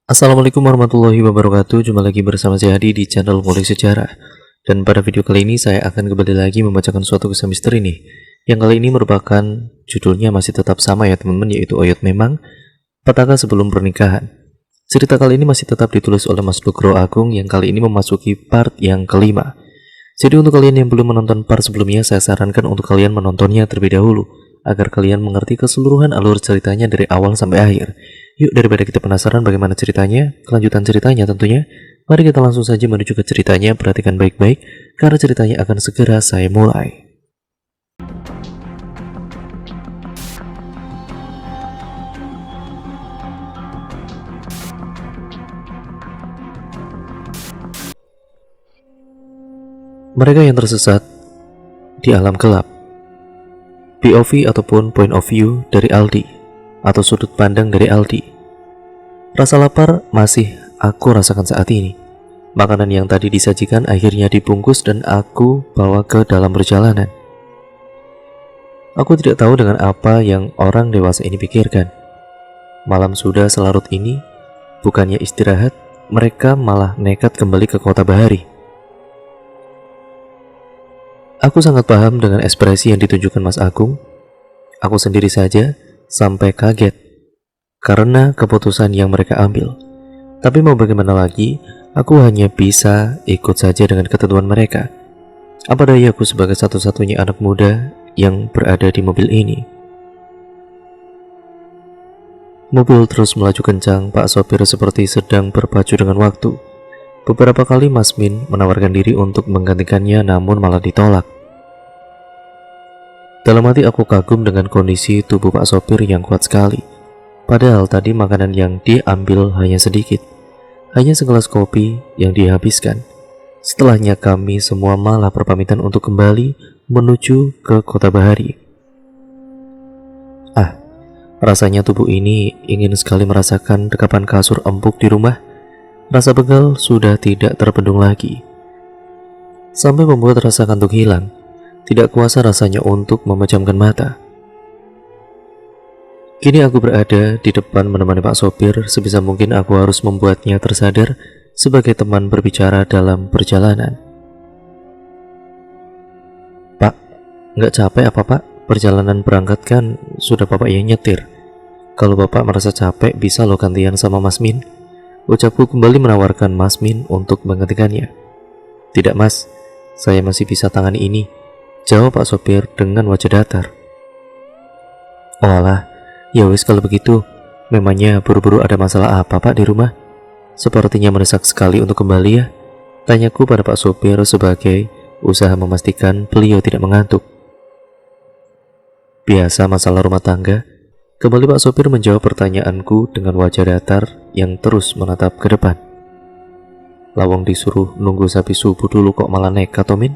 Assalamualaikum warahmatullahi wabarakatuh. Jumpa lagi bersama saya Hadi di channel Ngulik Sejarah. Dan pada video kali ini saya akan kembali lagi membacakan suatu kisah misteri nih. Yang kali ini merupakan judulnya masih tetap sama ya teman-teman, yaitu Oyot Memang, Petaka Sebelum Pernikahan. Cerita kali ini masih tetap ditulis oleh Mas Nugroho Agung yang kali ini memasuki part yang kelima. Jadi untuk kalian yang belum menonton part sebelumnya, saya sarankan untuk kalian menontonnya terlebih dahulu agar kalian mengerti keseluruhan alur ceritanya dari awal sampai akhir. Yuk, daripada kita penasaran bagaimana ceritanya, kelanjutan ceritanya tentunya, mari kita langsung saja menuju ke ceritanya. Perhatikan baik-baik, karena ceritanya akan segera saya mulai. Mereka yang tersesat di alam gelap. POV ataupun point of view dari Aldi, atau sudut pandang dari Aldi. Rasa lapar masih aku rasakan saat ini. Makanan yang tadi disajikan akhirnya dibungkus dan aku bawa ke dalam perjalanan. Aku tidak tahu dengan apa yang orang dewasa ini pikirkan. Malam sudah selarut ini, bukannya istirahat, mereka malah nekat kembali ke kota Bahari. Aku sangat paham dengan ekspresi yang ditunjukkan Mas Agung. Aku sendiri saja sampai kaget karena keputusan yang mereka ambil. Tapi mau bagaimana lagi, aku hanya bisa ikut saja dengan ketentuan mereka. Apa daya aku sebagai satu-satunya anak muda yang berada di mobil ini. Mobil terus melaju kencang, Pak sopir seperti sedang berpacu dengan waktu. Beberapa kali Mas Min menawarkan diri untuk menggantikannya, namun malah ditolak. Dalam hati aku kagum dengan kondisi tubuh Pak sopir yang kuat sekali. Padahal tadi makanan yang diambil hanya sedikit, hanya segelas kopi yang dihabiskan. Setelahnya kami semua malah berpamitan untuk kembali menuju ke kota Bahari. Rasanya tubuh ini ingin sekali merasakan dekapan kasur empuk di rumah. Rasa begal sudah tidak terbendung lagi, sampai membuat rasa kantuk hilang. Tidak kuasa rasanya untuk memejamkan mata. Kini aku berada di depan menemani Pak sopir. Sebisa mungkin aku harus membuatnya tersadar sebagai teman berbicara dalam perjalanan. Pak, nggak capek apa Pak? Perjalanan berangkat kan sudah Bapak yang nyetir. Kalau Bapak merasa capek, bisa lo gantian sama Mas Min. Ucapku kembali menawarkan Mas Min untuk menggantikannya. Tidak Mas, saya masih bisa tangani ini, jawab Pak sopir dengan wajah datar. Oh alah, ya wis kalau begitu. Memangnya buru-buru ada masalah apa Pak di rumah? Sepertinya mendesak sekali untuk kembali ya, tanyaku pada Pak sopir sebagai usaha memastikan beliau tidak mengantuk. Biasa masalah rumah tangga, kembali Pak sopir menjawab pertanyaanku dengan wajah datar yang terus menatap ke depan. Lawang disuruh nunggu sapi subuh dulu kok malah nekat Tomin.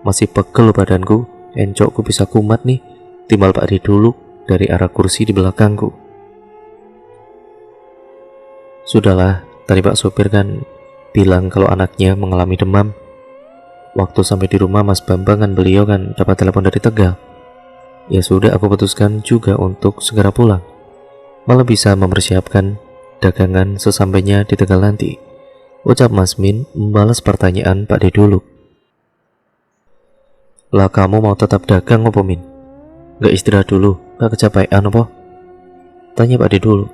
Masih pegel badanku, encokku bisa kumat nih, timbal Pak duduk dari arah kursi di belakangku. Sudahlah, tadi Pak sopir kan bilang kalau anaknya mengalami demam. Waktu sampai di rumah Mas Bambang kan beliau kan dapat telepon dari Tegal. Ya sudah, aku putuskan juga untuk segera pulang. Malah bisa mempersiapkan dagangan sesampainya di Tegal nanti, ucap Mas Min membalas pertanyaan Pak Deduluk. Lah kamu mau tetap dagang apa Min? Gak istirahat dulu, gak kecapean apa? Tanya Pak Deduluk.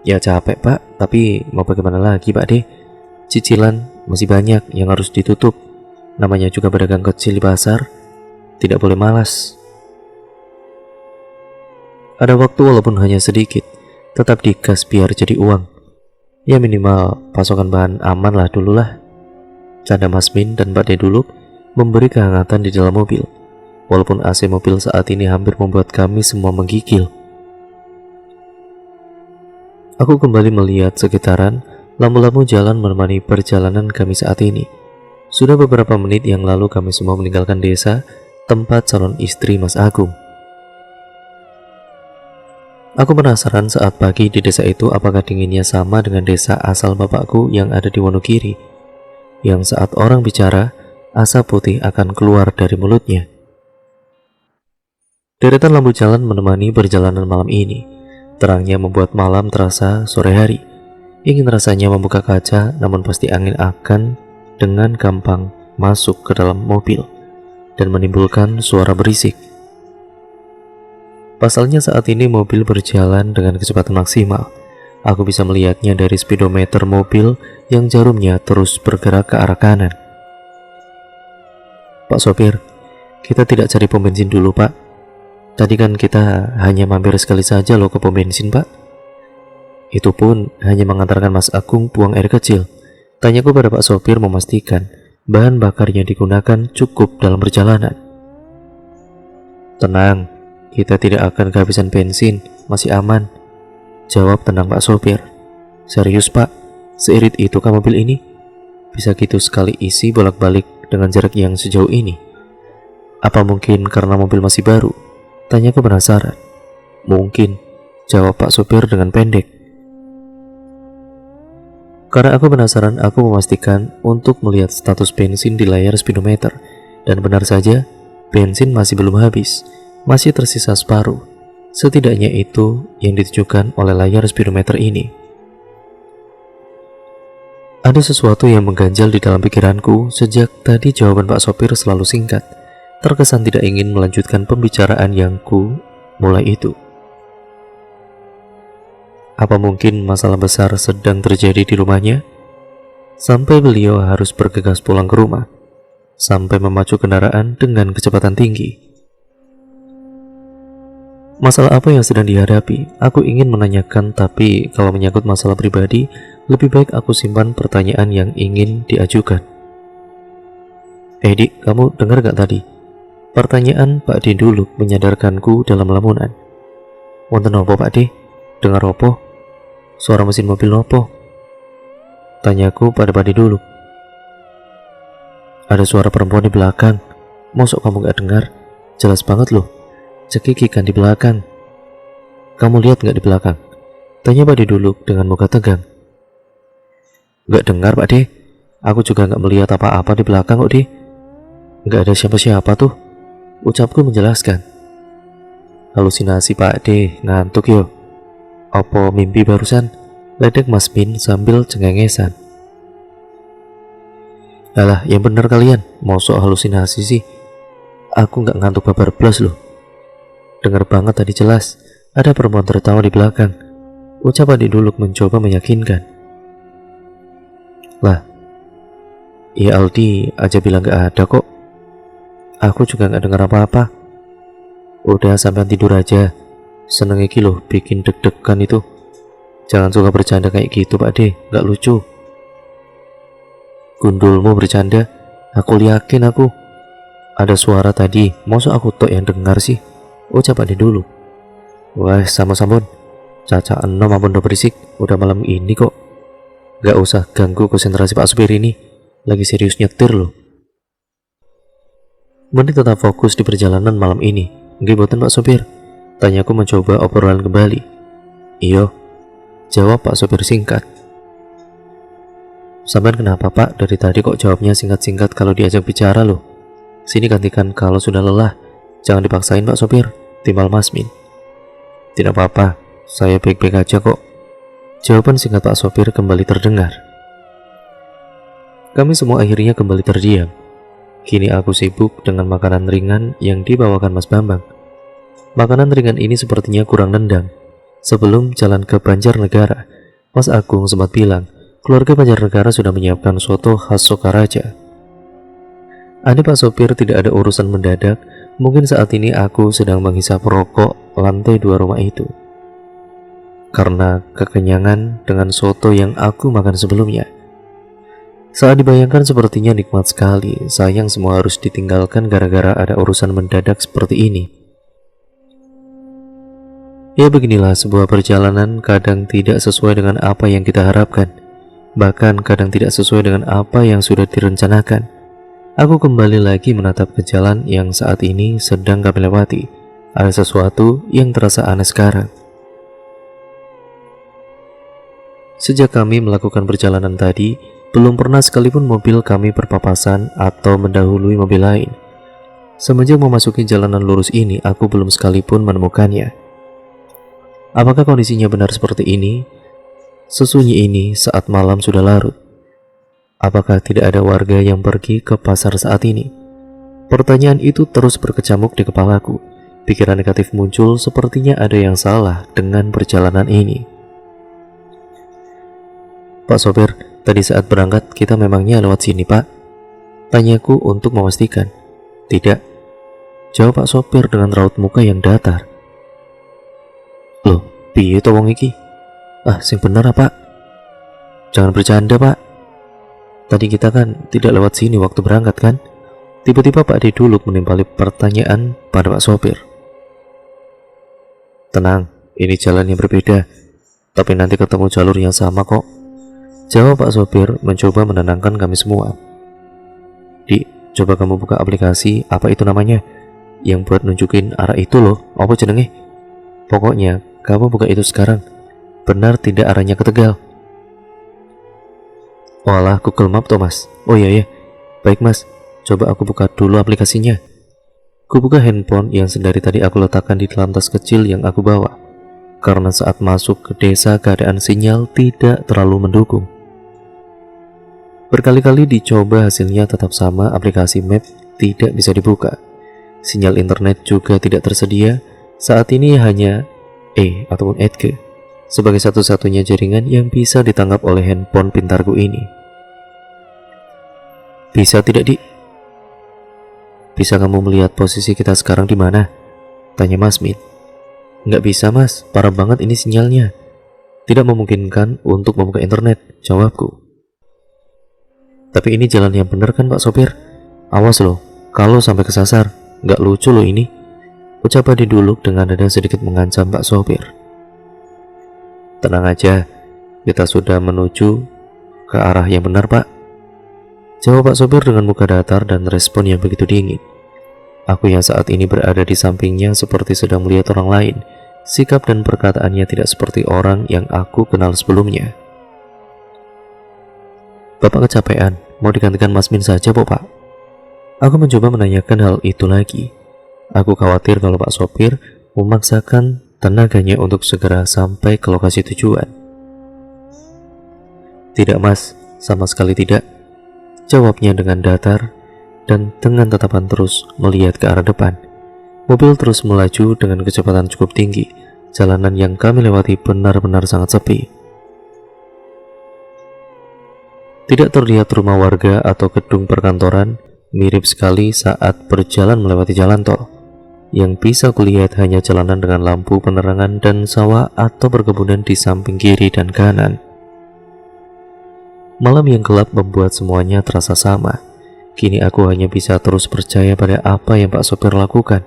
Ya capek Pak, tapi mau bagaimana lagi Pak De? Cicilan masih banyak yang harus ditutup. Namanya juga pedagang kecil di pasar, tidak boleh malas. Ada waktu walaupun hanya sedikit, tetap digas biar jadi uang. Ya minimal pasokan bahan aman lah dulu lah. Canda Mas Min dan Pak Deduluk memberi kehangatan di dalam mobil. Walaupun AC mobil saat ini hampir membuat kami semua menggigil. Aku kembali melihat sekitaran, lampu-lampu jalan menemani perjalanan kami saat ini. Sudah beberapa menit yang lalu kami semua meninggalkan desa tempat calon istri Mas Agung. Aku penasaran saat pagi di desa itu apakah dinginnya sama dengan desa asal bapakku yang ada di Wonogiri, yang saat orang bicara, asap putih akan keluar dari mulutnya. Deretan lampu jalan menemani perjalanan malam ini. Terangnya membuat malam terasa sore hari. Ingin rasanya membuka kaca, namun pasti angin akan dengan gampang masuk ke dalam mobil dan menimbulkan suara berisik. Pasalnya saat ini mobil berjalan dengan kecepatan maksimal. Aku bisa melihatnya dari speedometer mobil yang jarumnya terus bergerak ke arah kanan. Pak sopir, kita tidak cari pom bensin dulu, Pak. Tadi kan kita hanya mampir sekali saja loh ke pom bensin, Pak. Itu pun hanya mengantarkan Mas Agung buang air kecil. Tanyaku pada Pak sopir memastikan bahan bakar yang digunakan cukup dalam perjalanan. Tenang, kita tidak akan kehabisan bensin, masih aman. Jawab tenang Pak sopir. Serius Pak, seirit itu kah mobil ini? Bisa gitu sekali isi bolak-balik dengan jarak yang sejauh ini? Apa mungkin karena mobil masih baru? Tanyaku penasaran. Mungkin, jawab Pak sopir dengan pendek. Karena aku penasaran, aku memastikan untuk melihat status bensin di layar speedometer. Dan benar saja, bensin masih belum habis, masih tersisa separuh. Setidaknya itu yang ditunjukkan oleh layar speedometer ini. Ada sesuatu yang mengganjal di dalam pikiranku sejak tadi jawaban Pak sopir selalu singkat. Terkesan tidak ingin melanjutkan pembicaraan yang ku mulai itu. Apa mungkin masalah besar sedang terjadi di rumahnya? Sampai beliau harus bergegas pulang ke rumah, sampai memacu kendaraan dengan kecepatan tinggi. Masalah apa yang sedang dihadapi? Aku ingin menanyakan, tapi kalau menyangkut masalah pribadi, lebih baik aku simpan pertanyaan yang ingin diajukan. Dik, kamu dengar gak tadi? Pertanyaan Pak D dulu menyadarkanku dalam lamunan. Wonten opo Pak D? Dengar opo? Suara mesin mobil opo? Tanyaku pada Pak D dulu. Ada suara perempuan di belakang. Mosok kamu gak dengar? Jelas banget loh. Cekikikan di belakang. Kamu lihat gak di belakang? Tanya Pak D dulu dengan muka tegang. Gak dengar Pak D. Aku juga gak melihat apa-apa di belakang kok D. Gak ada siapa-siapa tuh, ucapku menjelaskan. Halusinasi Pak D, ngantuk yo. Opo mimpi barusan? Ledek Mas Min sambil cengengesan. Alah, yang bener kalian, mosok halusinasi sih. Aku gak ngantuk babar blas loh. Dengar banget tadi jelas, ada perempuan tertawa di belakang. Ucap Adik Duluk mencoba meyakinkan. Lah, ya Aldi aja bilang gak ada kok. Aku juga gak dengar apa-apa. Udah sampean tidur aja. Seneng iki loh bikin deg-degan itu. Jangan suka bercanda kayak gitu Pak D, gak lucu. Gundulmu bercanda, aku yakin aku. Ada suara tadi, masa aku tok yang dengar sih? Ucap Pak D dulu. Wah, sama-sama. Caca enom ampun do berisik, udah malam ini kok. Gak usah ganggu konsentrasi Pak supir ini, lagi serius nyetir loh. Mending tetap fokus di perjalanan malam ini. Nggih boten Pak sopir? Tanyaku mencoba obrolan kembali. Iyo, jawab Pak sopir singkat. Sampean kenapa Pak? Dari tadi kok jawabnya singkat-singkat kalau diajak bicara loh. Sini gantikan kalau sudah lelah. Jangan dipaksain Pak sopir, timbal Mas Min. Tidak apa-apa, saya baik-baik aja kok. Jawaban singkat Pak sopir kembali terdengar. Kami semua akhirnya kembali terdiam. Kini aku sibuk dengan makanan ringan yang dibawakan Mas Bambang. Makanan ringan ini sepertinya kurang nendang. Sebelum jalan ke Banjarnegara, Mas Agung sempat bilang, keluarga Banjarnegara sudah menyiapkan soto khas Sokaraja. Andai Pak sopir tidak ada urusan mendadak, mungkin saat ini aku sedang menghisap rokok lantai 2 rumah itu. Karena kekenyangan dengan soto yang aku makan sebelumnya. Saat dibayangkan sepertinya nikmat sekali. Sayang semua harus ditinggalkan gara-gara ada urusan mendadak seperti ini. Ya beginilah sebuah perjalanan kadang tidak sesuai dengan apa yang kita harapkan. Bahkan kadang tidak sesuai dengan apa yang sudah direncanakan. Aku kembali lagi menatap ke jalan yang saat ini sedang kami lewati. Ada sesuatu yang terasa aneh sekarang. Sejak kami melakukan perjalanan tadi, belum pernah sekalipun mobil kami berpapasan atau mendahului mobil lain. Semenjak memasuki jalanan lurus ini, aku belum sekalipun menemukannya. Apakah kondisinya benar seperti ini? Sesunyi ini saat malam sudah larut. Apakah tidak ada warga yang pergi ke pasar saat ini? Pertanyaan itu terus berkecamuk di kepalaku. Pikiran negatif muncul, sepertinya ada yang salah dengan perjalanan ini. Pak sopir, tadi saat berangkat kita memangnya lewat sini, Pak? Tanyaku untuk memastikan. Tidak, jawab Pak sopir dengan raut muka yang datar. Loh, piye to wong iki? Sing bener Pak. Jangan bercanda, Pak. Tadi kita kan tidak lewat sini waktu berangkat kan? Tiba-tiba Pak Deduluk menimpali pertanyaan pada Pak sopir. Tenang, ini jalan yang berbeda, tapi nanti ketemu jalur yang sama kok. Jawab Pak sopir mencoba menenangkan kami semua. Dik, coba kamu buka aplikasi, apa itu namanya? Yang buat nunjukin arah itu loh, apa jenenge? Pokoknya, kamu buka itu sekarang. Benar tidak arahnya ke Tegal? Walah, Google Map toh mas. Oh iya ya, baik mas, coba aku buka dulu aplikasinya. Ku buka handphone yang sedari tadi aku letakkan di dalam tas kecil yang aku bawa, karena saat masuk ke desa keadaan sinyal tidak terlalu mendukung. Berkali-kali dicoba hasilnya tetap sama, aplikasi map tidak bisa dibuka. Sinyal internet juga tidak tersedia, saat ini hanya ataupun 8G sebagai satu-satunya jaringan yang bisa ditangkap oleh handphone pintarku ini. Bisa tidak, Dik? Bisa kamu melihat posisi kita sekarang di mana? Tanya Mas Min. Nggak bisa mas, parah banget ini sinyalnya. Tidak memungkinkan untuk membuka internet, jawabku. Tapi ini jalan yang benar kan Pak sopir? Awas loh, kalau sampai kesasar, nggak lucu loh ini. Ucap Pak Deduluk dengan nada sedikit mengancam Pak sopir. Tenang aja, kita sudah menuju ke arah yang benar Pak. Jawab Pak sopir dengan muka datar dan respon yang begitu dingin. Aku yang saat ini berada di sampingnya seperti sedang melihat orang lain. Sikap dan perkataannya tidak seperti orang yang aku kenal sebelumnya. Bapak kecapean, mau digantikan Mas Min saja Pak? Aku mencoba menanyakan hal itu lagi. Aku khawatir kalau Pak sopir memaksakan tenaganya untuk segera sampai ke lokasi tujuan. Tidak mas, sama sekali tidak, jawabnya dengan datar dan dengan tatapan terus melihat ke arah depan. Mobil terus melaju dengan kecepatan cukup tinggi. Jalanan yang kami lewati benar-benar sangat sepi. Tidak terlihat rumah warga atau gedung perkantoran, mirip sekali saat berjalan melewati jalan tol. Yang bisa kulihat hanya jalanan dengan lampu penerangan dan sawah atau perkebunan di samping kiri dan kanan. Malam yang gelap membuat semuanya terasa sama. Kini aku hanya bisa terus percaya pada apa yang Pak sopir lakukan.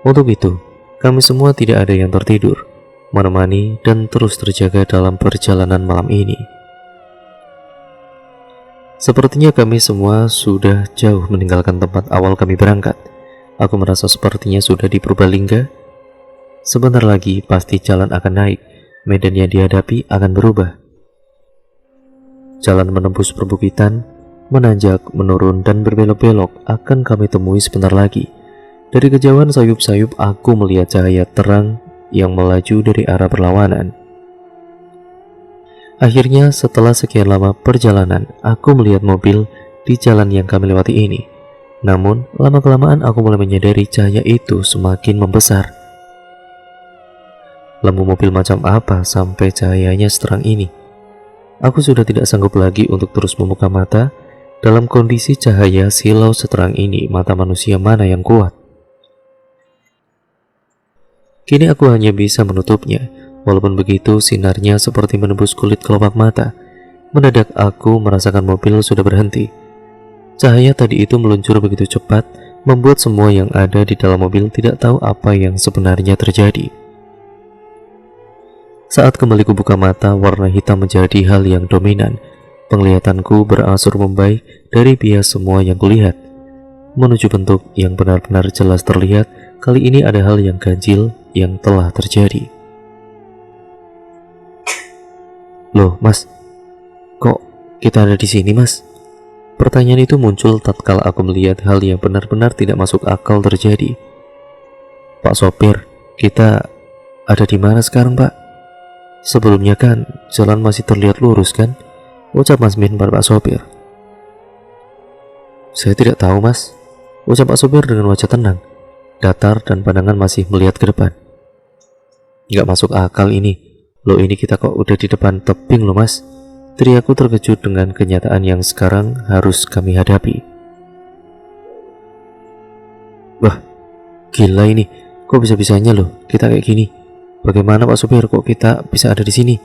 Untuk itu, kami semua tidak ada yang tertidur, menemani dan terus terjaga dalam perjalanan malam ini. Sepertinya kami semua sudah jauh meninggalkan tempat awal kami berangkat. Aku merasa sepertinya sudah di Purbalingga. Sebentar lagi pasti jalan akan naik, medan yang dihadapi akan berubah. Jalan menembus perbukitan, menanjak, menurun dan berbelok-belok akan kami temui sebentar lagi. Dari kejauhan sayup-sayup aku melihat cahaya terang yang melaju dari arah berlawanan. Akhirnya setelah sekian lama perjalanan, aku melihat mobil di jalan yang kami lewati ini. Namun, lama-kelamaan aku mulai menyadari cahaya itu semakin membesar. Lampu mobil macam apa sampai cahayanya seterang ini? Aku sudah tidak sanggup lagi untuk terus membuka mata. Dalam kondisi cahaya silau seterang ini, mata manusia mana yang kuat? Kini aku hanya bisa menutupnya. Walaupun begitu, sinarnya seperti menembus kulit kelopak mata. Mendadak aku merasakan mobil sudah berhenti. Cahaya tadi itu meluncur begitu cepat, membuat semua yang ada di dalam mobil tidak tahu apa yang sebenarnya terjadi. Saat kembali kubuka mata, warna hitam menjadi hal yang dominan. Penglihatanku berangsur membaik dari bias semua yang kulihat, menuju bentuk yang benar-benar jelas terlihat. Kali ini ada hal yang ganjil yang telah terjadi. Loh mas, kok kita ada di sini mas? Pertanyaan itu muncul tatkala aku melihat hal yang benar-benar tidak masuk akal terjadi. Pak sopir, kita ada di mana sekarang pak? Sebelumnya kan jalan masih terlihat lurus kan? Ucap Mas Min pada Pak Sopir. Saya tidak tahu mas, ucap Pak Sopir dengan wajah tenang, datar dan pandangan masih melihat ke depan. Nggak masuk akal ini. Loh, ini kita kok udah di depan tebing loh mas. Teriakku terkejut dengan kenyataan yang sekarang harus kami hadapi. Wah, gila ini. Kok bisa-bisanya loh kita kayak gini? Bagaimana Pak Sopir kok kita bisa ada di sini?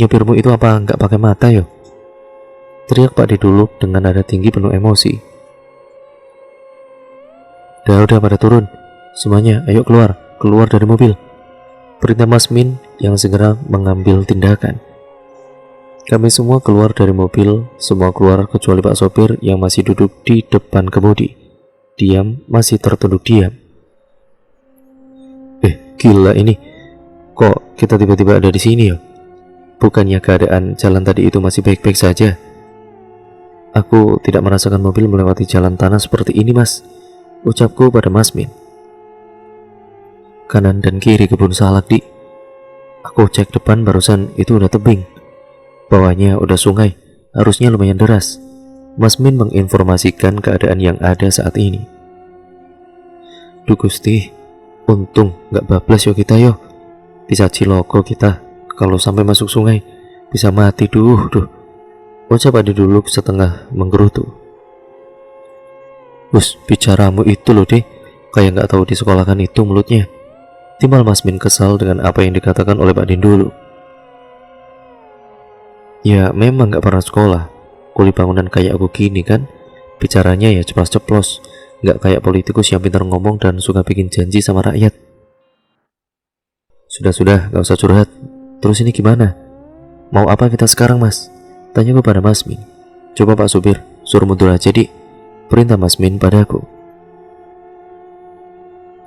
Nyopirmu itu apa nggak pakai mata yo? Teriak Pak Diduluk dengan nada tinggi penuh emosi. Udah pada turun. Semuanya ayo keluar dari mobil. Perintah Mas Min yang segera mengambil tindakan. Kami semua keluar dari mobil, semua keluar kecuali Pak Sopir yang masih duduk di depan kemudi. Diam, masih tertunduk diam. Gila ini. Kok kita tiba-tiba ada di sini ya? Bukannya keadaan jalan tadi itu masih baik-baik saja? Aku tidak merasakan mobil melewati jalan tanah seperti ini mas, ucapku pada Mas Min. Kanan dan kiri kebun salak di. Aku cek depan barusan itu udah tebing. Bawahnya udah sungai, harusnya lumayan deras. Mas Min menginformasikan keadaan yang ada saat ini. Duh Gusti, untung gak bablas yo kita yo. Bisa ciloko kita, kalau sampai masuk sungai bisa mati. Duh. Ucap Adi dulu setengah menggerutu. Bus, bicaramu itu loh deh, kayak gak tahu di sekolah kan itu mulutnya. Timbal Mas Min kesal dengan apa yang dikatakan oleh Pak Din dulu. Ya memang gak pernah sekolah, kuli bangunan kayak aku gini kan. Bicaranya ya ceplos-ceplos, gak kayak politikus yang pintar ngomong dan suka bikin janji sama rakyat. Sudah, gak usah curhat. Terus ini gimana? Mau apa kita sekarang mas? Tanya gue pada Mas Min. Coba Pak Supir, suruh mundur aja di. Perintah Mas Min padaku.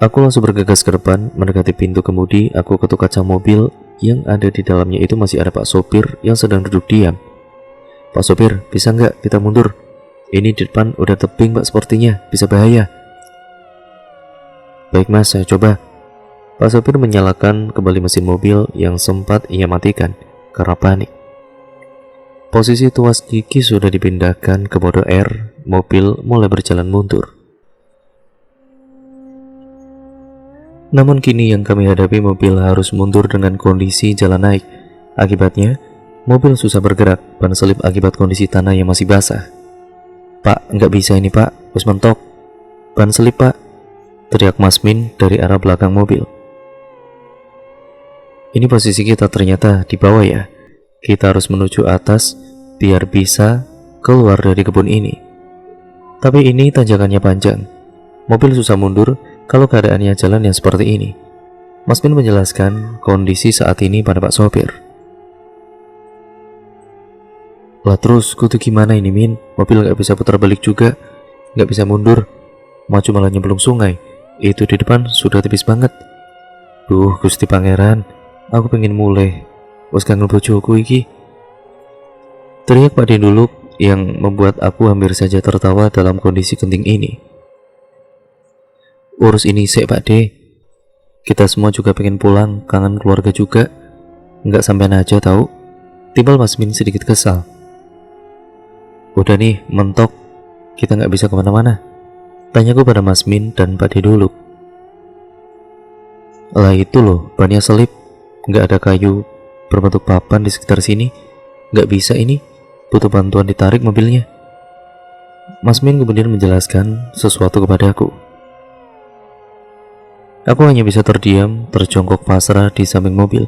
Aku langsung bergegas ke depan, mendekati pintu kemudi. Aku ketuk kaca mobil, yang ada di dalamnya itu masih ada Pak Sopir yang sedang duduk diam. Pak Sopir, bisa nggak kita mundur? Ini di depan udah tebing Pak sepertinya, bisa bahaya. Baik mas, saya coba. Pak Sopir menyalakan kembali mesin mobil yang sempat ia matikan karena panik. Posisi tuas gigi sudah dipindahkan ke mode R, mobil mulai berjalan mundur. Namun kini yang kami hadapi, mobil harus mundur dengan kondisi jalan naik. Akibatnya, mobil susah bergerak, ban selip akibat kondisi tanah yang masih basah. Pak, nggak bisa ini pak, harus mentok. Ban selip pak, teriak Mas Min dari arah belakang mobil. Ini posisi kita ternyata di bawah ya. Kita harus menuju atas biar bisa keluar dari kebun ini. Tapi ini tanjakannya panjang. Mobil susah mundur kalau keadaannya jalan yang seperti ini. Mas Min menjelaskan kondisi saat ini pada Pak Sopir. Lah terus kudu gimana ini Min? Mobil gak bisa putar balik juga, gak bisa mundur. Maju malah nyemplung sungai. Itu di depan sudah tipis banget. Duh Gusti Pangeran, aku pengen mulai. Wes kangen bojoku iki. Teriak Pak Din dulu yang membuat aku hampir saja tertawa dalam kondisi genting ini. Urus ini sek Pak D. Kita semua juga pengen pulang, kangen keluarga juga. Nggak sampean aja tahu. Timbal Mas Min sedikit kesal. Udah nih, mentok. Kita nggak bisa kemana-mana. Tanyaku pada Mas Min dan Pak D dulu. Lah itu loh, bannya selip. Nggak ada kayu berbentuk papan di sekitar sini. Nggak bisa ini. Butuh bantuan ditarik mobilnya. Mas Min kemudian menjelaskan sesuatu kepadaku. Aku hanya bisa terdiam, terjongkok pasrah di samping mobil.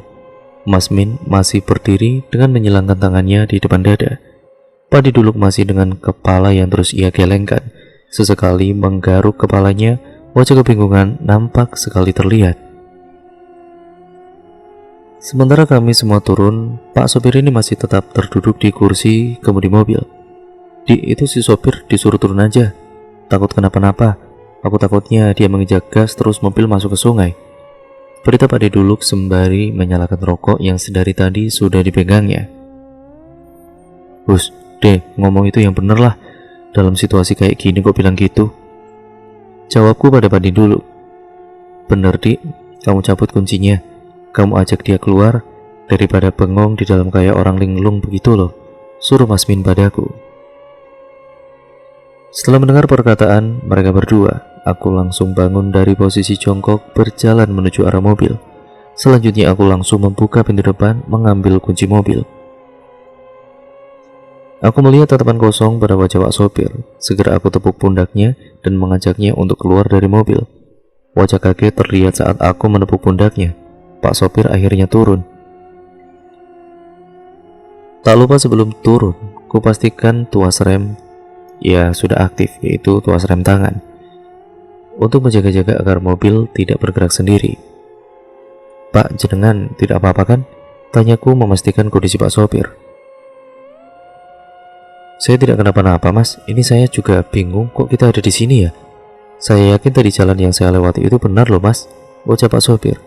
Mas Min masih berdiri dengan menyilangkan tangannya di depan dada. Pak Diduluk masih dengan kepala yang terus ia gelengkan. Sesekali menggaruk kepalanya, wajah kebingungan nampak sekali terlihat. Sementara kami semua turun, Pak sopir ini masih tetap terduduk di kursi kemudi mobil. Itu si sopir disuruh turun aja. Takut kenapa-napa. Aku takutnya dia menginjak gas terus mobil masuk ke sungai. Berita Pak Diduluk sembari menyalakan rokok yang sedari tadi sudah dipegangnya. Bus, deh ngomong itu yang bener lah. Dalam situasi kayak gini kok bilang gitu? Jawabku pada Pak Diduluk. Bener Dik, kamu cabut kuncinya. Kamu ajak dia keluar, Daripada bengong di dalam kayak orang linglung begitu loh, suruh Mas Min padaku. Setelah mendengar perkataan mereka berdua, aku langsung bangun dari posisi jongkok berjalan menuju arah mobil. Selanjutnya aku langsung membuka pintu depan, mengambil kunci mobil. Aku melihat tatapan kosong pada wajah Pak sopir. Segera aku tepuk pundaknya dan mengajaknya untuk keluar dari mobil. Wajah kaget terlihat saat aku menepuk pundaknya. Pak sopir akhirnya turun. Tak lupa sebelum turun, ku pastikan tuas rem ya sudah aktif, yaitu tuas rem tangan, untuk menjaga-jaga agar mobil tidak bergerak sendiri. Pak, jenengan tidak apa-apa kan? Tanyaku memastikan kondisi Pak sopir. Saya tidak kenapa-napa mas, ini saya juga bingung kok kita ada di sini ya. Saya yakin tadi jalan yang saya lewati itu benar loh mas, ucap Pak sopir.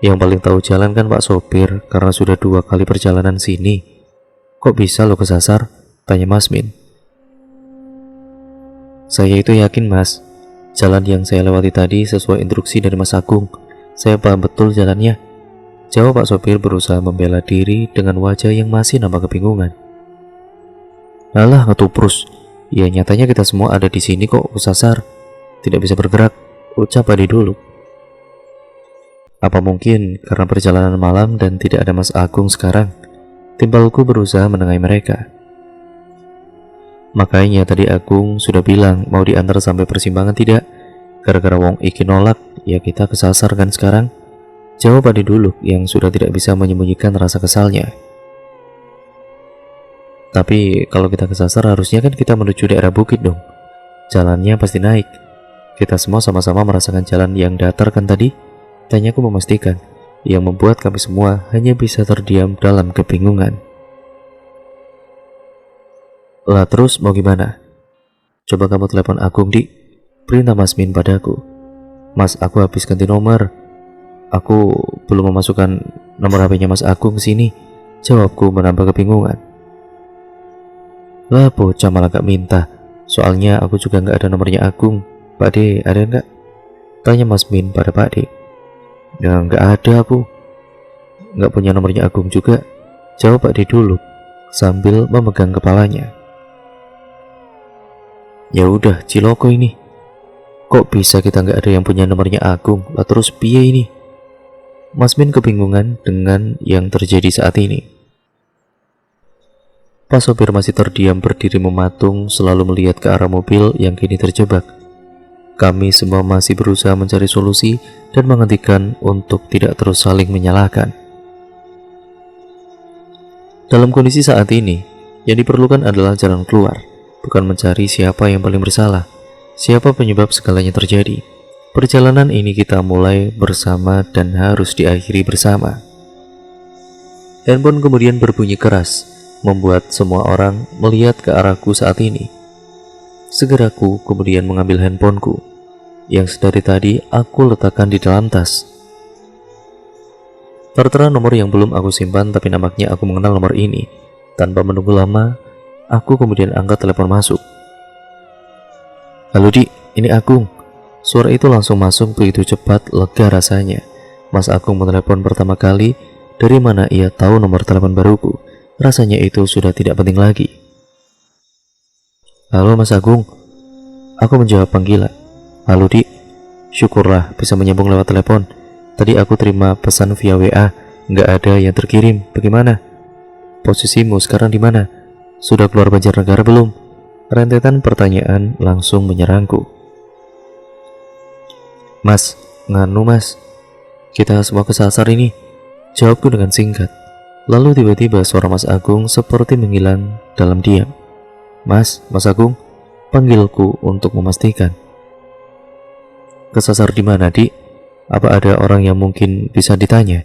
Yang paling tahu jalan kan Pak sopir, karena sudah 2 kali perjalanan sini. Kok bisa lo kesasar? Tanya Mas Min. Saya itu yakin mas, jalan yang saya lewati tadi sesuai instruksi dari Mas Agung. Saya paham betul jalannya, jawab Pak sopir berusaha membela diri dengan wajah yang masih nampak kebingungan. Alah ngetuprus, ya nyatanya kita semua ada di sini kok kesasar, tidak bisa bergerak, ucap Adi dulu. Apa mungkin karena perjalanan malam dan tidak ada Mas Agung sekarang? Timbalku berusaha menengahi mereka. Makanya tadi Agung sudah bilang mau diantar sampai persimpangan tidak? Gara-gara Wong Iki nolak, ya kita kesasar kan sekarang? Jawab Adi dulu yang sudah tidak bisa menyembunyikan rasa kesalnya. Tapi kalau kita kesasar harusnya kan kita menuju daerah bukit dong. Jalannya pasti naik. Kita semua sama-sama merasakan jalan yang datar kan tadi? Tanyaku memastikan, yang membuat kami semua hanya bisa terdiam dalam kebingungan. Lah terus mau gimana? Coba kamu telepon Agung di, perintah Mas Min padaku. Mas, aku habis ganti nomor. Aku belum memasukkan nomor HP-nya Mas Agung ke sini, jawabku menambah kebingungan. Lah bocah malah gak minta, soalnya aku juga gak ada nomornya Agung. Pak D, ada nggak? Tanya Mas Min pada Pak D. Ya nggak ada, aku nggak punya nomornya Agung juga, jawab Pak D dulu sambil memegang kepalanya. Ya udah ciloko ini, kok bisa kita nggak ada yang punya nomornya Agung? Lah terus piye ini? Mas Min kebingungan dengan yang terjadi saat ini. Pak sopir masih terdiam berdiri mematung, selalu melihat ke arah mobil yang kini terjebak. Kami semua masih berusaha mencari solusi dan menghentikan untuk tidak terus saling menyalahkan. Dalam kondisi saat ini, yang diperlukan adalah jalan keluar, bukan mencari siapa yang paling bersalah, siapa penyebab segalanya terjadi. Perjalanan ini kita mulai bersama dan harus diakhiri bersama. Handphone kemudian berbunyi keras, membuat semua orang melihat ke arahku saat ini. Segeraku kemudian mengambil handphoneku yang sedari tadi aku letakkan di dalam tas. Tertera nomor yang belum aku simpan, tapi nampaknya aku mengenal nomor ini. Tanpa menunggu lama, aku kemudian angkat telepon masuk. Halo Di, ini Agung. Suara itu langsung masuk begitu cepat, lega rasanya. Mas Agung menelepon pertama kali, dari mana ia tahu nomor telepon baruku? Rasanya itu sudah tidak penting lagi. Halo Mas Agung, aku menjawab panggilan. Halo Di, syukurlah bisa menyambung lewat telepon. Tadi aku terima pesan via WA, nggak ada yang terkirim. Bagaimana? Posisimu sekarang di mana? Sudah keluar Banjarnegara belum? Rentetan pertanyaan langsung menyerangku. Mas, nganu mas, kita semua kesasar ini, jawabku dengan singkat. Lalu tiba-tiba suara Mas Agung seperti menghilang dalam diam. Mas Agung, panggilku untuk memastikan. Kesasar di mana, Di? Apa ada orang yang mungkin bisa ditanya?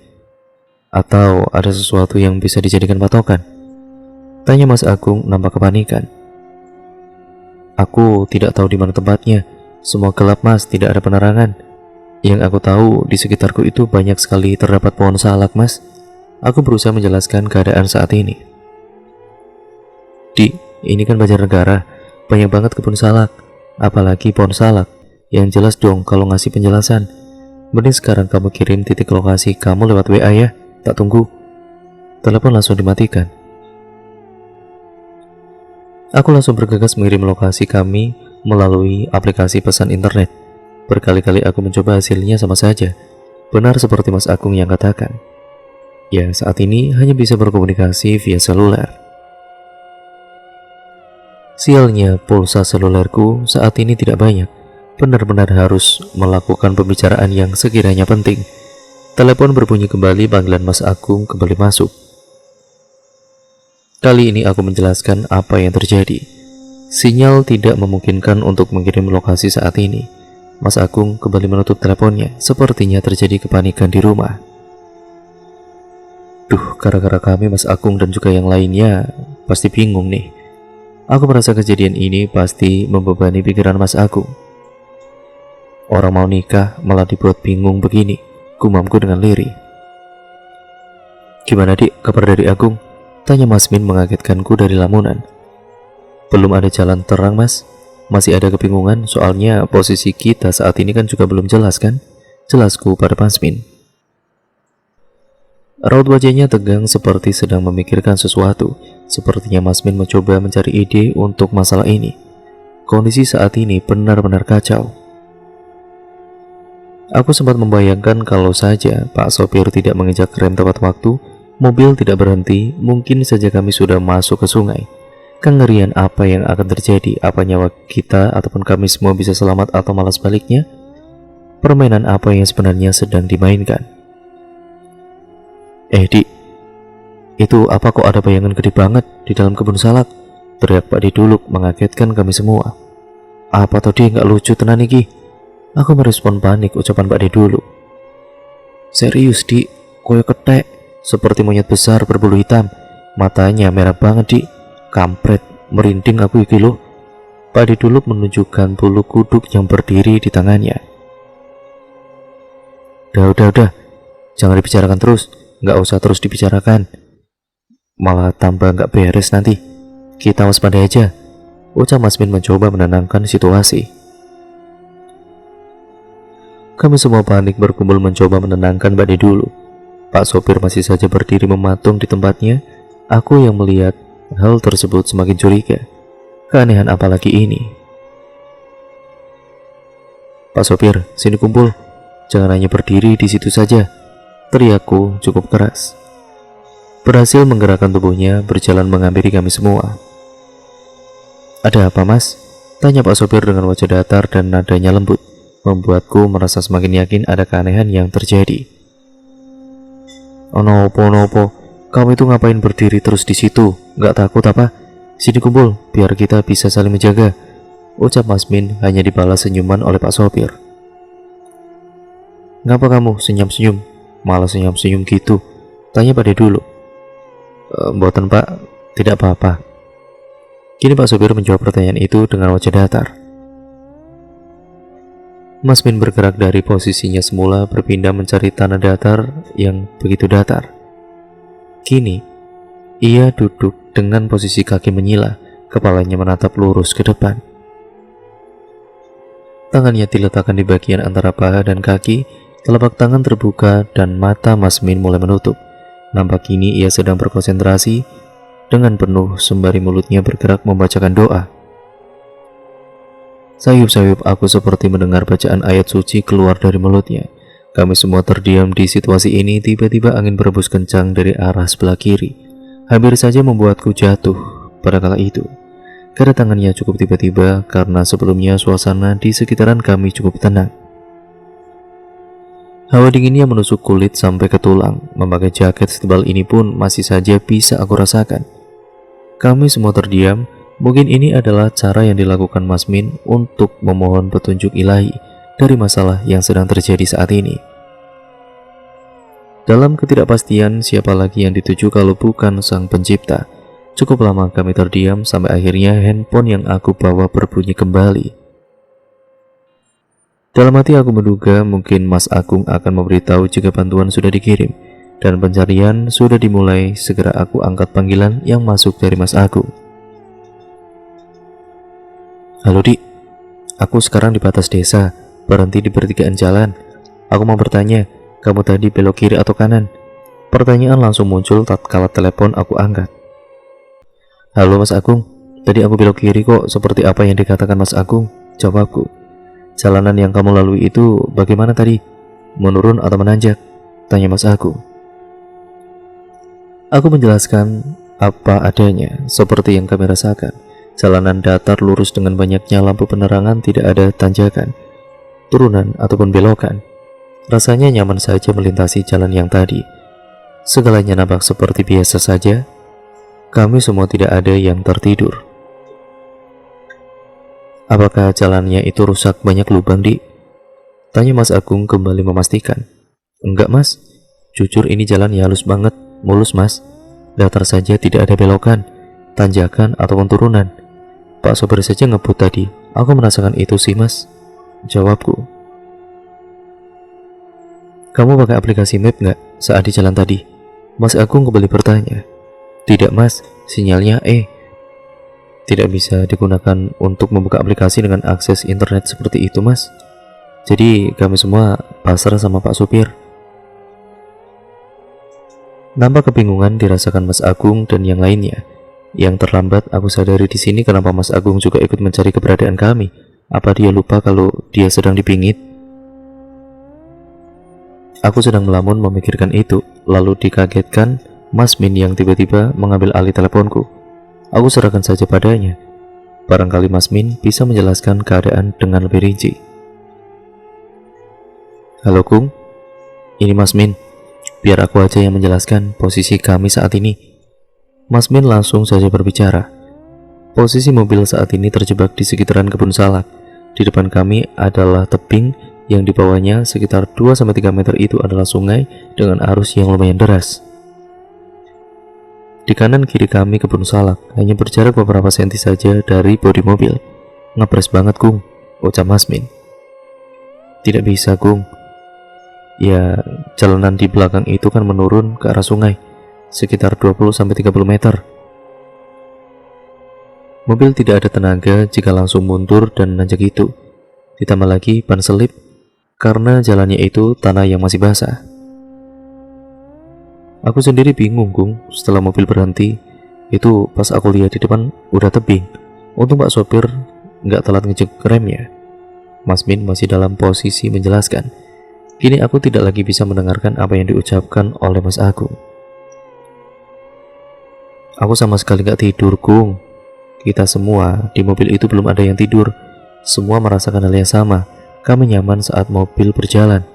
Atau ada sesuatu yang bisa dijadikan patokan? Tanya Mas Agung nampak kepanikan. Aku tidak tahu di mana tempatnya. Semua gelap mas, tidak ada penerangan. Yang aku tahu di sekitarku itu banyak sekali terdapat pohon salak mas. Aku berusaha menjelaskan keadaan saat ini. Di, ini kan Banjarnegara, banyak banget kebun salak, apalagi pohon salak. Yang jelas dong kalau ngasih penjelasan. Mending sekarang kamu kirim titik lokasi kamu lewat WA ya, tak tunggu. telepon langsung dimatikan. Aku langsung bergegas mengirim lokasi kami melalui aplikasi pesan internet. Berkali-kali aku mencoba, hasilnya sama saja. Benar seperti Mas Agung yang katakan. Ya, saat ini hanya bisa berkomunikasi via seluler. Sialnya, pulsa selulerku saat ini tidak banyak. Benar-benar harus melakukan pembicaraan yang sekiranya penting. Telepon berbunyi kembali, panggilan Mas Agung kembali masuk. Kali ini aku menjelaskan apa yang terjadi. Sinyal tidak memungkinkan untuk mengirim lokasi saat ini. Mas Agung kembali menutup teleponnya, sepertinya terjadi kepanikan di rumah. Duh, gara-gara kami Mas Agung dan juga yang lainnya pasti bingung nih. Aku merasa kejadian ini pasti membebani pikiran Mas Agung. Orang mau nikah malah dibuat bingung begini, gumamku dengan lirih. Gimana dik, kabar dari Agung? Tanya Mas Min mengagetkanku dari lamunan. Belum ada jalan terang mas, masih ada kebingungan soalnya posisi kita saat ini kan juga belum jelas kan? Jelasku pada Mas Min. Raut wajahnya tegang seperti sedang memikirkan sesuatu. Sepertinya Mas Min mencoba mencari ide untuk masalah ini. Kondisi saat ini benar-benar kacau. Aku sempat membayangkan kalau saja Pak sopir tidak menginjak rem tepat waktu, mobil tidak berhenti, mungkin saja kami sudah masuk ke sungai. Kengerian apa yang akan terjadi? Apa nyawa kita ataupun kami semua bisa selamat atau malah sebaliknya? Permainan apa yang sebenarnya sedang dimainkan? Dik, itu apa kok ada bayangan gede banget di dalam kebun salak? Teriak Pak Diduluk mengagetkan kami semua. Apa tadi nggak lucu tenan iki? Aku merespon panik ucapan Pak Diduluk. Serius Dik, koyo ketek, seperti monyet besar berbulu hitam. Matanya merah banget Dik. Kampret, merinding aku iki loh. Pak Diduluk menunjukkan bulu kuduk yang berdiri di tangannya. Udah, jangan dibicarakan terus. Nggak usah terus dibicarakan, malah tambah nggak beres nanti. Kita waspada aja, ucap Mas Min mencoba menenangkan situasi. Kami semua panik berkumpul mencoba menenangkan Mbak Di dulu. Pak sopir masih saja berdiri mematung di tempatnya. Aku yang melihat hal tersebut semakin curiga. Keanehan apa lagi ini? Pak sopir, sini kumpul. Jangan hanya berdiri di situ saja. Teriakku cukup keras. Berhasil menggerakkan tubuhnya, berjalan menghampiri kami semua. Ada apa mas? Tanya Pak sopir dengan wajah datar dan nadanya lembut, membuatku merasa semakin yakin ada keanehan yang terjadi. Nopo, kamu itu ngapain berdiri terus di situ? Nggak takut apa? Sini kumpul, biar kita bisa saling menjaga, ucap Mas Min hanya dibalas senyuman oleh Pak sopir. Ngapa kamu senyum-senyum? Malah senyum-senyum gitu, tanya Pak dulu. Mboten Pak, tidak apa-apa. Kini Pak sopir menjawab pertanyaan itu dengan wajah datar. Mas Min bergerak dari posisinya semula, berpindah mencari tanah datar yang begitu datar. Kini ia duduk dengan posisi kaki menyila, kepalanya menatap lurus ke depan. Tangannya diletakkan di bagian antara paha dan kaki. Telapak tangan terbuka dan mata Mas Min mulai menutup. Nampak kini ia sedang berkonsentrasi dengan penuh sembari mulutnya bergerak membacakan doa. Sayup-sayup aku seperti mendengar bacaan ayat suci keluar dari mulutnya. Kami semua terdiam di situasi ini. Tiba-tiba angin berembus kencang dari arah sebelah kiri. Hampir saja membuatku jatuh pada kala itu. Kedatangannya cukup tiba-tiba karena sebelumnya suasana di sekitaran kami cukup tenang. Hawa dinginnya menusuk kulit sampai ke tulang. Memakai jaket setebal ini pun masih saja bisa aku rasakan. Kami semua terdiam. Mungkin ini adalah cara yang dilakukan Mas Min untuk memohon petunjuk ilahi dari masalah yang sedang terjadi saat ini. Dalam ketidakpastian, siapa lagi yang dituju kalau bukan Sang Pencipta? Cukup lama kami terdiam sampai akhirnya handphone yang aku bawa berbunyi kembali. Dalam hati aku menduga mungkin Mas Agung akan memberitahu jika bantuan sudah dikirim dan pencarian sudah dimulai. Segera aku angkat panggilan yang masuk dari Mas Agung. Halo Dik, aku sekarang di batas desa, berhenti di pertigaan jalan. Aku mau bertanya, kamu tadi belok kiri atau kanan? Pertanyaan langsung muncul tatkala telepon aku angkat. Halo Mas Agung, tadi aku belok kiri kok, seperti apa yang dikatakan Mas Agung? Jawabku. Jalanan yang kamu lalui itu bagaimana tadi? Menurun atau menanjak? Tanya Mas Agung. Aku menjelaskan apa adanya, seperti yang kami rasakan. Jalanan datar lurus dengan banyaknya lampu penerangan, tidak ada tanjakan, turunan ataupun belokan. Rasanya nyaman saja melintasi jalan yang tadi. Segalanya nampak seperti biasa saja. Kami semua tidak ada yang tertidur. Apakah jalannya itu rusak banyak lubang, Dik? Tanya Mas Agung kembali memastikan. Enggak Mas, jujur ini jalan ya halus banget, mulus Mas. Datar saja, tidak ada belokan, tanjakan ataupun turunan. Pak sopir saja ngebut tadi, aku merasakan itu sih Mas. Jawabku. Kamu pakai aplikasi map nggak saat di jalan tadi? Mas Agung kembali bertanya. Tidak Mas, sinyalnya tidak bisa digunakan untuk membuka aplikasi dengan akses internet seperti itu Mas. Jadi kami semua pasrah sama Pak supir. Nampak kebingungan dirasakan Mas Agung dan yang lainnya. Yang terlambat aku sadari di sini kenapa Mas Agung juga ikut mencari keberadaan kami. Apa dia lupa kalau dia sedang dipingit? Aku sedang melamun memikirkan itu, lalu dikagetkan Mas Min yang tiba-tiba mengambil alih teleponku. Aku serahkan saja padanya. Barangkali Mas Min bisa menjelaskan keadaan dengan lebih rinci. Halo Kung, ini Mas Min. Biar aku aja yang menjelaskan posisi kami saat ini. Mas Min langsung saja berbicara. Posisi mobil saat ini terjebak di sekitaran kebun salak. Di depan kami adalah tebing yang di bawahnya sekitar 2-3 meter itu adalah sungai dengan arus yang lumayan deras. Di kanan kiri kami kebun salak, hanya berjarak beberapa senti saja dari bodi mobil. Ngepres banget Kung, ucap Mas Min. Tidak bisa Kung. Ya, jalanan di belakang itu kan menurun ke arah sungai, sekitar 20-30 meter. Mobil tidak ada tenaga jika langsung mundur dan nanjak itu. Ditambah lagi ban selip, karena jalannya itu tanah yang masih basah. Aku sendiri bingung Kung, setelah mobil berhenti. Itu pas aku lihat di depan udah tebing. Untung Pak sopir nggak telat ngejek remnya. Mas Min masih dalam posisi menjelaskan. Kini aku tidak lagi bisa mendengarkan apa yang diucapkan oleh Mas Agung. Aku sama sekali gak tidur Kung. Kita semua di mobil itu belum ada yang tidur. Semua merasakan hal yang sama. Kami nyaman saat mobil berjalan.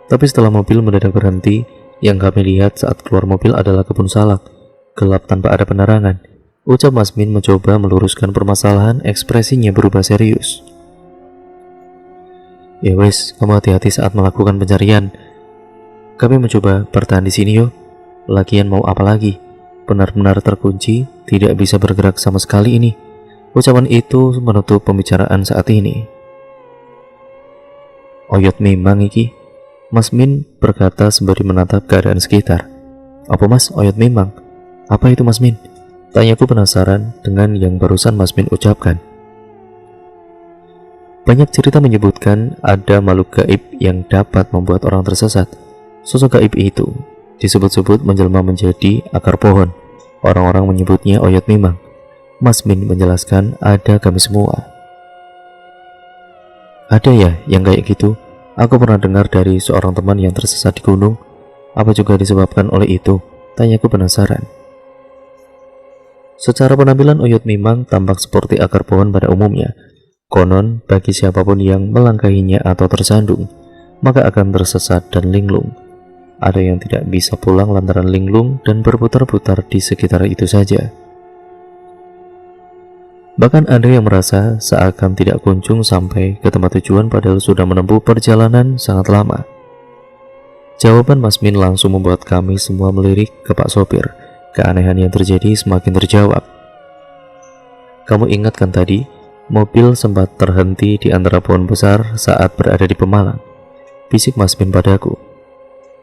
Tapi setelah mobil mendadak berhenti, yang kami lihat saat keluar mobil adalah kebun salak, gelap tanpa ada penerangan. Ucap Mas Min mencoba meluruskan permasalahan, ekspresinya berubah serius. Ya wes, kamu hati-hati saat melakukan pencarian. Kami mencoba bertahan di sini yuk. Lagian mau apa lagi? Benar-benar terkunci, tidak bisa bergerak sama sekali ini. Ucapan itu menutup pembicaraan saat ini. Oyot memang iki, Mas Min berkata sembari menatap keadaan sekitar. Apa Mas, oyot memang? Apa itu Mas Min? Tanyaku penasaran dengan yang barusan Mas Min ucapkan. Banyak cerita menyebutkan ada makhluk gaib yang dapat membuat orang tersesat. Sosok gaib itu disebut-sebut menjelma menjadi akar pohon. Orang-orang menyebutnya oyot memang. Mas Min menjelaskan ada kami semua. Ada ya yang kayak gitu? Aku pernah dengar dari seorang teman yang tersesat di gunung. Apa juga disebabkan oleh itu? Tanyaku penasaran. Secara penampilan oyot memang tampak seperti akar pohon pada umumnya. Konon, bagi siapapun yang melangkahinya atau tersandung, maka akan tersesat dan linglung. Ada yang tidak bisa pulang lantaran linglung dan berputar-putar di sekitar itu saja. Bahkan ada yang merasa seakan tidak kunjung sampai ke tempat tujuan padahal sudah menempuh perjalanan sangat lama. Jawaban Mas Min langsung membuat kami semua melirik ke Pak sopir. Keanehan yang terjadi semakin terjawab. Kamu ingat kan tadi? Mobil sempat terhenti di antara pohon besar saat berada di Pemalang. Bisik Mas Min padaku.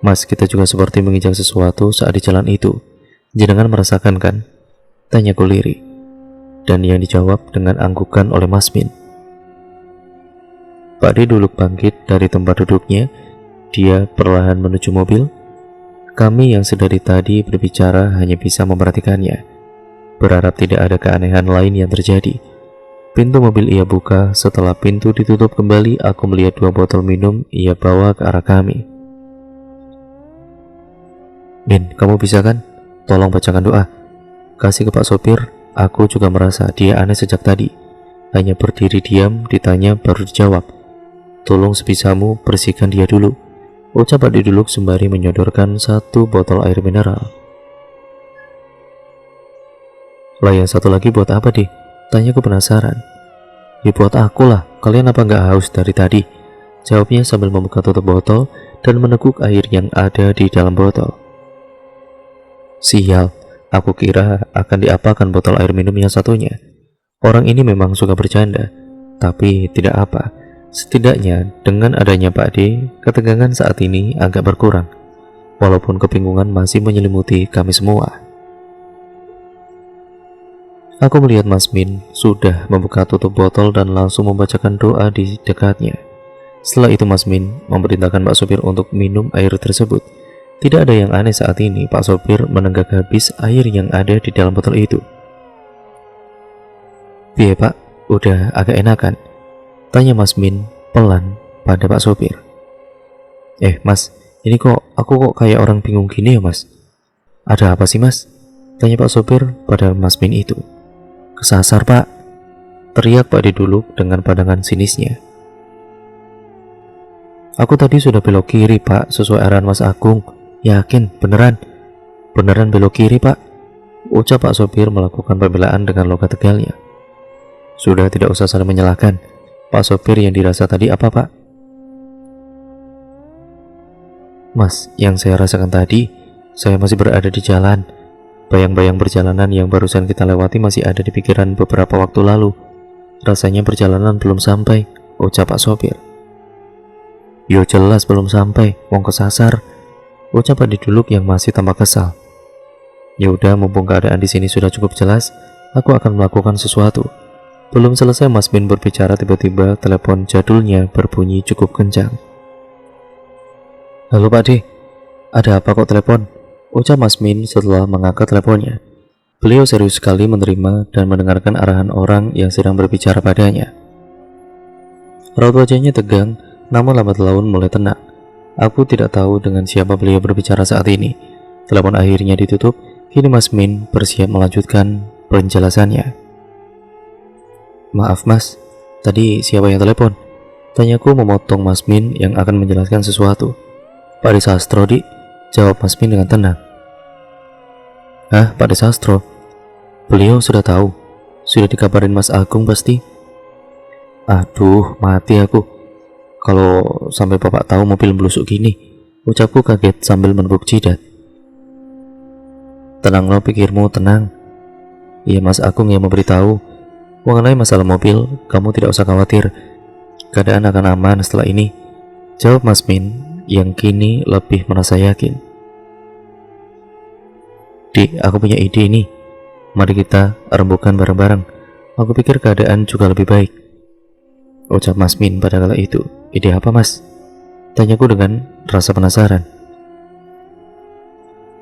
Mas, kita juga seperti menginjak sesuatu saat di jalan itu. Jenengan merasakan kan? Tanyaku lirik. Dan yang dijawab dengan anggukan oleh Mas Min. Pak D duduk bangkit dari tempat duduknya. Dia perlahan menuju mobil. Kami yang sedari tadi berbicara hanya bisa memperhatikannya, berharap tidak ada keanehan lain yang terjadi. Pintu mobil ia buka. Setelah pintu ditutup kembali, aku melihat 2 botol minum ia bawa ke arah kami. "Min, kamu bisa kan? Tolong bacakan doa. Kasih ke Pak sopir." Aku juga merasa dia aneh sejak tadi. Hanya berdiri diam, ditanya baru dijawab. "Tolong sebisamu bersihkan dia dulu," ucap Pak Diduluk sembari menyodorkan 1 botol air mineral. "Lah yang satu lagi buat apa, Di?" Tanyaku penasaran. "Ya buat aku lah, kalian apa nggak haus dari tadi?" jawabnya sambil membuka tutup botol dan meneguk air yang ada di dalam botol. Sial, aku kira akan diapakan botol air minum yang satunya. Orang ini memang suka bercanda, tapi tidak apa. Setidaknya dengan adanya Pak D, ketegangan saat ini agak berkurang, walaupun kebingungan masih menyelimuti kami semua. Aku melihat Mas Min sudah membuka tutup botol dan langsung membacakan doa di dekatnya. Setelah itu Mas Min memerintahkan Pak sopir untuk minum air tersebut. Tidak ada yang aneh saat ini. Pak sopir menenggak habis air yang ada di dalam botol itu. "Piye Pak, udah agak enakan?" tanya Mas Min pelan pada Pak sopir. Mas, ini aku kok kayak orang bingung gini ya Mas?" "Ada apa sih Mas?" tanya Pak sopir pada Mas Min itu. "Kesasar Pak," teriak Pak Diduluk dengan pandangan sinisnya. "Aku tadi sudah belok kiri Pak, sesuai arahan Mas Agung." "Yakin? Beneran belok kiri Pak?" ucap Pak sopir melakukan pembelaan dengan logat tegalnya. "Sudah, tidak usah saling menyalahkan. Pak sopir, yang dirasa tadi apa Pak?" "Mas, yang saya rasakan tadi, saya masih berada di jalan. Bayang-bayang perjalanan yang barusan kita lewati masih ada di pikiran beberapa waktu lalu. Rasanya perjalanan belum sampai," ucap Pak sopir. "Yo jelas belum sampai, wong kesasar," ucap Pak Diduluk yang masih tampak kesal. "Ya udah, mumpung keadaan di sini sudah cukup jelas, aku akan melakukan sesuatu." Belum selesai Mas Min berbicara, tiba-tiba telepon jadulnya berbunyi cukup kencang. "Halo Pak D, ada apa kok telepon?" ucap Mas Min setelah mengangkat teleponnya. Beliau serius sekali menerima dan mendengarkan arahan orang yang sedang berbicara padanya. Raut wajahnya tegang, namun lambat laun mulai tenang. Aku tidak tahu dengan siapa beliau berbicara saat ini. Telepon akhirnya ditutup. Kini Mas Min bersiap melanjutkan penjelasannya. "Maaf Mas, tadi siapa yang telepon?" tanyaku memotong Mas Min yang akan menjelaskan sesuatu. "Pak Desastro, Dik," jawab Mas Min dengan tenang. "Hah, Pak Desastro? Beliau sudah tahu? Sudah dikabarin Mas Agung pasti?" "Aduh, mati aku kalau sampai Bapak tahu mobil melusuk gini," ucapku kaget sambil menepuk jidat. "Tenang lo, pikirmu tenang. Iya, Mas Agung yang memberitahu. Mengenai masalah mobil, kamu tidak usah khawatir. Keadaan akan aman setelah ini," jawab Mas Min yang kini lebih merasa yakin. "Dik, aku punya ide ini. Mari kita rembukan bareng-bareng. Aku pikir keadaan juga lebih baik," ucap Mas Min pada kala itu. "Ide apa Mas?" tanyaku dengan rasa penasaran.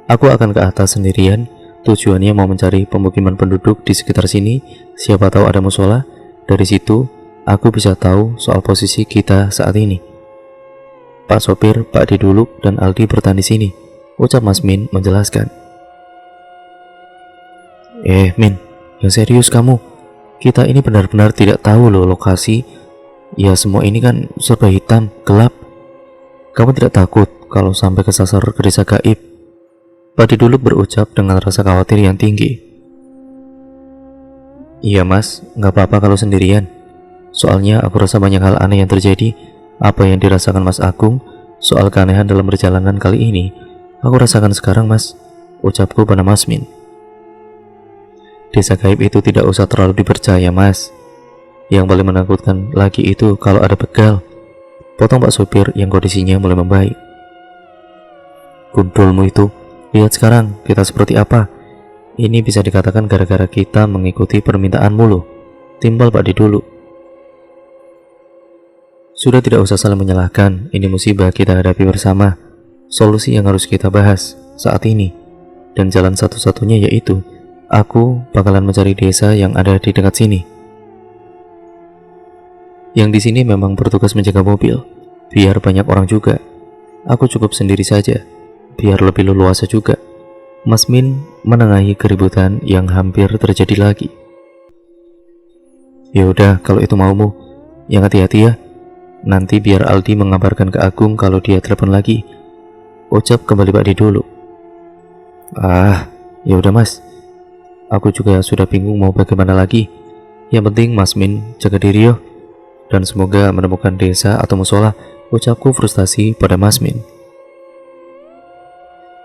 "Aku akan ke atas sendirian. Tujuannya mau mencari pemukiman penduduk di sekitar sini. Siapa tahu ada musola. Dari situ aku bisa tahu soal posisi kita saat ini. Pak sopir, Pak Diduluk, dan Aldi bertahan di sini," ucap Mas Min menjelaskan. Min, yang serius kamu. Kita ini benar-benar tidak tahu loh lokasi. Ya semua ini kan serba hitam, gelap. Kamu tidak takut kalau sampai kesasar ke desa gaib?" Pak Diduluk berucap dengan rasa khawatir yang tinggi. "Iya Mas, nggak apa-apa kalau sendirian. Soalnya aku rasa banyak hal aneh yang terjadi. Apa yang dirasakan Mas Agung soal keanehan dalam perjalanan kali ini, aku rasakan sekarang Mas," ucapku pada Mas Min. "Desa gaib itu tidak usah terlalu dipercaya Mas. Yang paling menakutkan lagi itu kalau ada begal," potong Pak sopir yang kondisinya mulai membaik. "Gundulmu itu, lihat sekarang kita seperti apa. Ini bisa dikatakan gara-gara kita mengikuti permintaanmu loh," timbal Pak Diduluk. Sudah tidak usah saling menyalahkan, ini musibah kita hadapi bersama. Solusi yang harus kita bahas saat ini. Dan jalan satu-satunya yaitu, aku bakalan mencari desa yang ada di dekat sini. Yang di sini memang bertugas menjaga mobil, biar banyak orang juga. Aku cukup sendiri saja, biar lebih leluasa juga. Mas Min menengahi keributan yang hampir terjadi lagi. Ya udah, kalau itu maumu, yang hati-hati ya. Nanti biar Aldi mengabarkan ke Agung kalau dia telepon lagi. Ucap kembali Pak Di dulu. Ya udah Mas. Aku juga sudah bingung mau bagaimana lagi. Yang penting Mas Min jaga diri yo. Dan semoga menemukan desa atau musola. Ucapku frustasi pada Mas Min.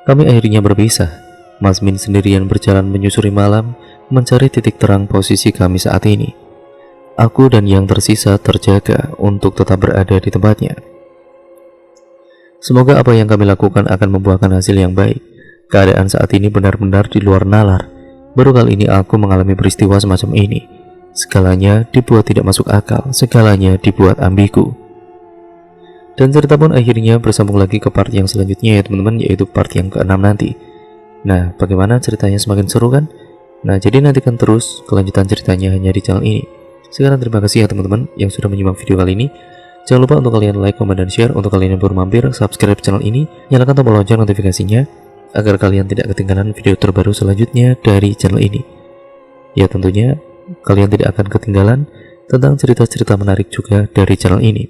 Kami akhirnya berpisah. Mas Min sendirian berjalan menyusuri malam, mencari titik terang posisi kami saat ini. Aku dan yang tersisa terjaga untuk tetap berada di tempatnya. Semoga apa yang kami lakukan akan membuahkan hasil yang baik. Keadaan saat ini benar-benar di luar nalar. Baru kali ini aku mengalami peristiwa semacam ini. Segalanya dibuat tidak masuk akal, segalanya dibuat ambigu. Dan cerita pun akhirnya bersambung lagi ke part yang selanjutnya ya teman-teman, yaitu part yang ke-6 nanti. Nah, bagaimana ceritanya, semakin seru kan? Nah, jadi nantikan terus kelanjutan ceritanya hanya di channel ini. Sekarang terima kasih ya teman-teman yang sudah menyimak video kali ini. Jangan lupa untuk kalian like, comment, dan share. Untuk kalian yang baru mampir, subscribe channel ini, nyalakan tombol lonceng notifikasinya agar kalian tidak ketinggalan video terbaru selanjutnya dari channel ini. Ya tentunya kalian tidak akan ketinggalan tentang cerita-cerita menarik juga dari channel ini.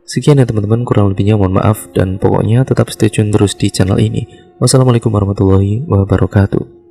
Sekian ya teman-teman, kurang lebihnya mohon maaf, dan pokoknya tetap stay tune terus di channel ini. Wassalamualaikum warahmatullahi wabarakatuh.